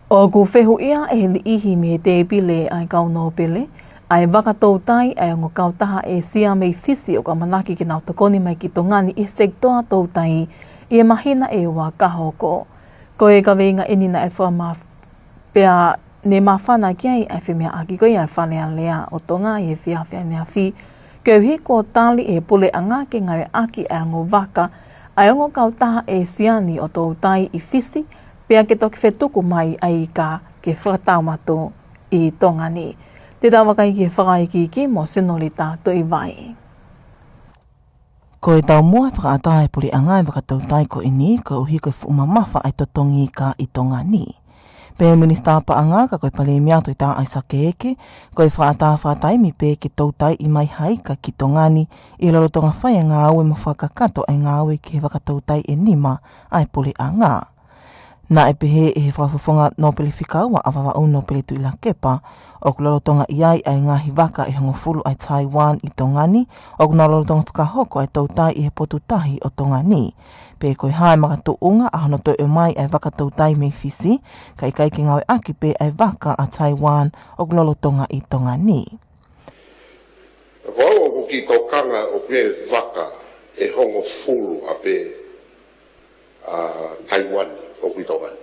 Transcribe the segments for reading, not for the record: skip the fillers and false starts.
O ku fehu ia e li ihi me te pile ai kau no pele, ai wakatou tai ai ngo kau taha e sia mei fisi o ka manaki ki nau tokoni mai ki tongani i sektoa tau tai i e mahina e wa kahoko. Ko e ka veinga inina e whama pea ne mawhana ki ai ai whimea aki ko i ai whanea lea o tonga i e whiawhia nea whi. Keu hi ko tali e pule anga ke ngai aki ai ngo waka, ai ngo kau taha e siani o tau tai i fisi, pea ke toki whetuku mai ai ka ke whakataumato i tongani. Te tawakai ki whakaiki ki mo sinolita to i vai. Ko e tau mua whakaatai puri angai whakatau tai ko ini ko uhi ko whumamafa ai totongi ka i tongani. Pe minista pa anga ka koe pale mea to i tā ai sakeeke, ko e whaatai mi pe ki tautai i mai hai ka ki tongani i lolo tonga whai ngā aue mo whakakato ai ngā aue ki he whakatau tai e nima ai puri anga. Na e pehe e he whawhawhonga no pili whikaua a wawau no pili tuila kepa, o kulolo tonga iai ai ngahi waka e hongo fulu ai Taiwan i tongani, o kulolo tonga whakahoko ai tautai i he potutahi o tongani. Pe koe hae makatu unga a hono toi o mai ai waka tautai mei fisi, kai kai ki ngawe aki pe ai waka a Taiwan o kulolo tonga i tongani. Wau o ki tokanga o pe waka e hongo fulu a pe Taiwan o ki tongani.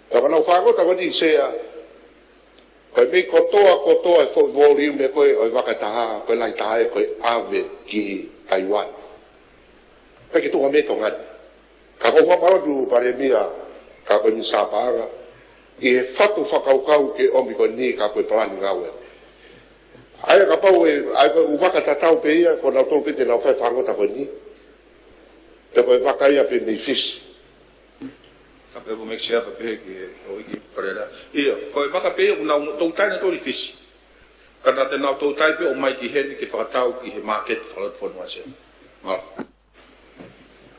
Ka wanau whangota wani sea, koe mei kotoa e fo volume e koe o waka taha, koe lai taha e koe ave ki Taiwan. Ka ki tunga me tongani. Ka koe whamaratu pare mia, ka koe ni sāpaanga, i he whatu whakaukau ke omi koe ni ka koe plani ngawe. Aia ka pau e, ai koe uwaka tatau pe ia, ko nau tolu pete nau whai whangota koe ni. Te koe waka ia pe mei fisi. Ka pe make sure pe ki o iki parera. Ia, ko e waka pe o nau tau tai na tori fisi. Ka na te nau tau tai pe o mai ki heni ki whakatau ki he market whalat whanua se.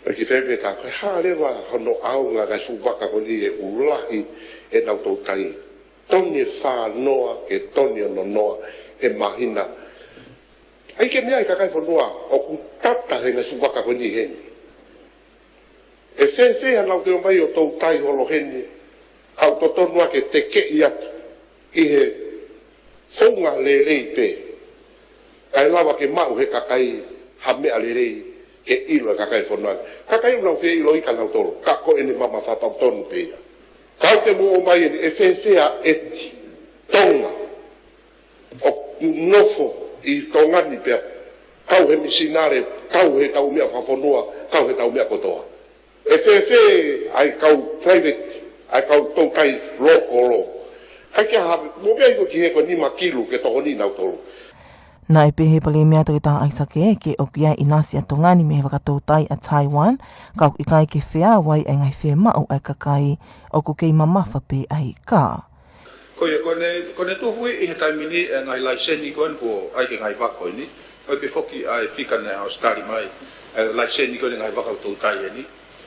Ki whewhe ka koe hārewa hono au ngā kai su waka ko ni e ulahi e nau tau tai. Toni e whānoa ke toni o nonoa e mahina. Ai ke mea i ka kai whanua o ku tata he ngai su waka ko ni heni. E whewhe nau te o mai o tau tai holo heni. Au to tonua ke te kei atu i he whaunga le rei pe. Kai lawa ke mau he kakai hamea le rei. Ke ilo ka kai whanua. Ka kai unau whea ilo i ka nau toro. Ka ko ene mama whapau tonu pēia. Kau te mo o mai e whewhea eti. Tonga. O nofo i tongani pēa. Kau he misinare, kau he tau mea whawhanua, kau he tau mea kotoa. E whewhe ai kau private, ai kau tau kai loko. Kai kia hawe, mo mea iko ki he ko nima kilu ke toho ni nau toro. Na e pehe pale mea tau tā aisake e ke o kia i nasi a tongani me he wakatou tai a Taiwan, kau i kai ke whea wai ai ngai whea mau ai kakai o ku kei mamafa pe ai ka. Kone tuhui i he taimini e ngai laiseni koen ko ai ke ngai wako ni, oi pe foki ai whika ne au stari mai, laiseni koen ngai wakatou tai e ni,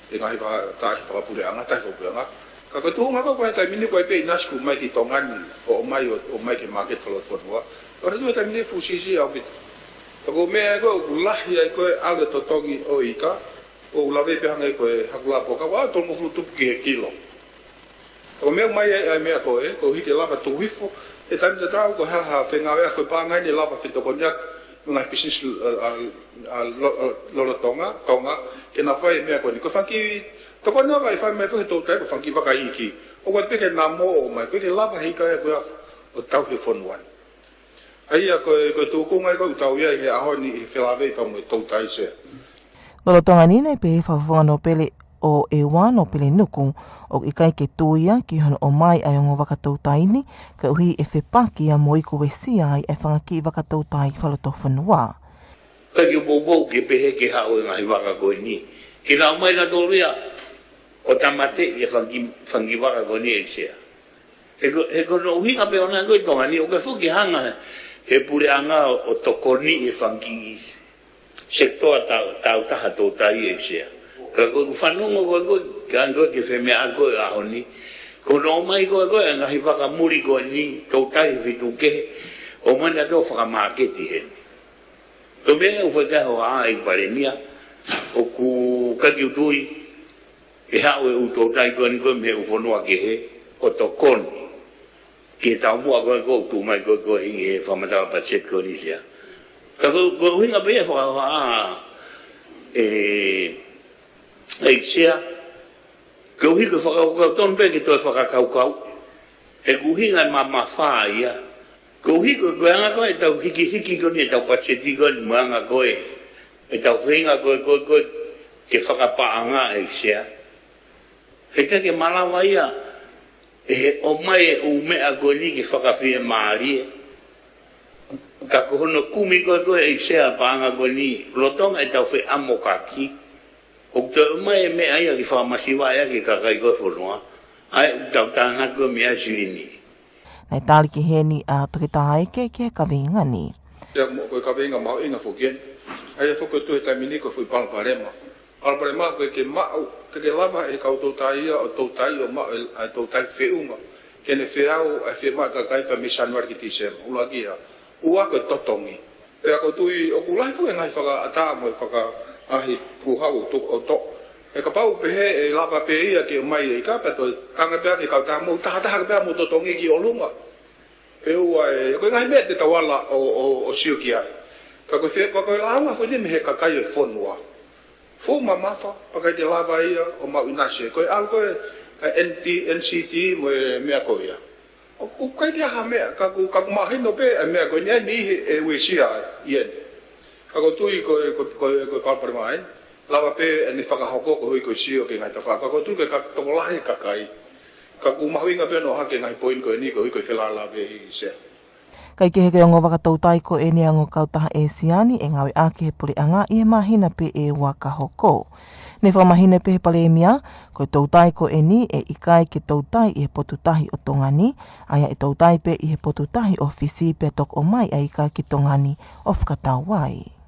e ngai tai whakapure anga, tai whakapure anga. Ka koe tuhu ngako koe taimini koe pe i nasku mai ki tongani o mai ke market tolot whanua, ora tu ta mine fusisi au bit. Ko me ko lahi ai ko ale totongi o ika, o lave pe hanga ko hakula poka wa to mo flutu ki kilo. Ko me mai ai me ko hike lava tu hifo e ta me tau ko ha fenga wa ko pa ngai ni lava fito ko nyak ngai pisis lo tonga ke na fai me ko ni ko fanki to ko no vai fai me fo to ta ko fanki va kai ki. O ko pe ke na mo mai ko ke lava hika ko o tau he fonwan. Aia ko tukunga ko tau ia he aho ni whelawei pa mo tau tai se. Lolo tonga ni nei pe whawhonga no pele o e wā no pele nuku o i kai ke tuia ki hono o mai ai o ngō wakatou tai ni ka uhi e whepaki a mo i koe sia ai e whangaki i wakatou tai whaloto whanua. Ka ki bobo ke pehe ke hao e ngahi waka koe ni. Ki nā mai na tōruia o tamate i whangi waka koe ni e sea. He kono uhinga pe ona koe tonga ni o ke whuki hanga he pure anga o tokoni e whanki sektoa tau taha tō tai e sea. Ka koe whanungo koe ka ke whemea koe aho ni. Ko no mai koe ngahi waka muri koe ni tō tai whitu kehe o mana tō whakamaketi heni. Ko mea u whakaho a i paremia o ku kaki utui e hao e u tō tai koe ni koe me u whanua kehe o tokoni. Ke tau mua ko tu mai ko i e whamata pachet ko ni sia. Ka ko hinga pe sia. Ko hi ko whakaton pe ki toi whakakaukau. E ku hinga ma wha ia. Ko hi ko anga ko e tau hiki ko ni tau pacheti ko ni muanga ko e tau whinga ko ke whakapaanga sia. He ke malawa ia. E o mai o mea ko ni ke whakawhia maari. Ka ko hono kumi ko sia paanga ko ni. Lotonga e tau whi amo kaki. O te mai mea ia ki whamasiwa ia ki kakai ko whonua. Ai tau tāna ko mea suini. Nei tāli ki heni a toki tāi ke kawenga ni. Ia mo ko kawenga mau inga fukien. Ai fuko tu ta mini ko fu palparema. Palparema ko ke mau ke lava e kau tautai o tautai o mau e tautai feunga. Ke ne feau e fe ma ka kai pa misan war ki tisem. Ulagia. Ua ko totongi. Pe ko tui o kulai fu ngai whaka ata mo whaka ahi puhau o to. E ka pau pehe e lava pe ia ke mai e ka pe to kanga pe ni ka ta mo ta pe mo totongi ki olunga. Pe ua e ko ngai me te tawala o siuki ai. Ka ko fe ko langa ko ni me ka kai e fonua. Fu mamafa pakai te lava ia o mau inase ko al ko NCT mo me ko ia. O ku kai dia ha me ka ku mahino pe me ko ni e wisia ien. Ka ko tui ko par mai. Lava pe ni whakahoko ko hui ko sio ke ngai tawha. Ka ko tui ka tokolahi kakai. Ka ku mahuinga pe no hake ngai poin ko ni ko hui ko whelala pe i se. Kai ke heke o ngā wakatautai ko e ni ango kautaha e siani e ngawe ake he pule anga i he mahina pe e wakahoko. Ne whamahina pe he pale e mia, ko tautai ko e ni e ikai ke tautai i he potutahi o tongani, aia e tautai pe i he potutahi o fisi pe tok o mai a ikai ki tongani o whakatawai.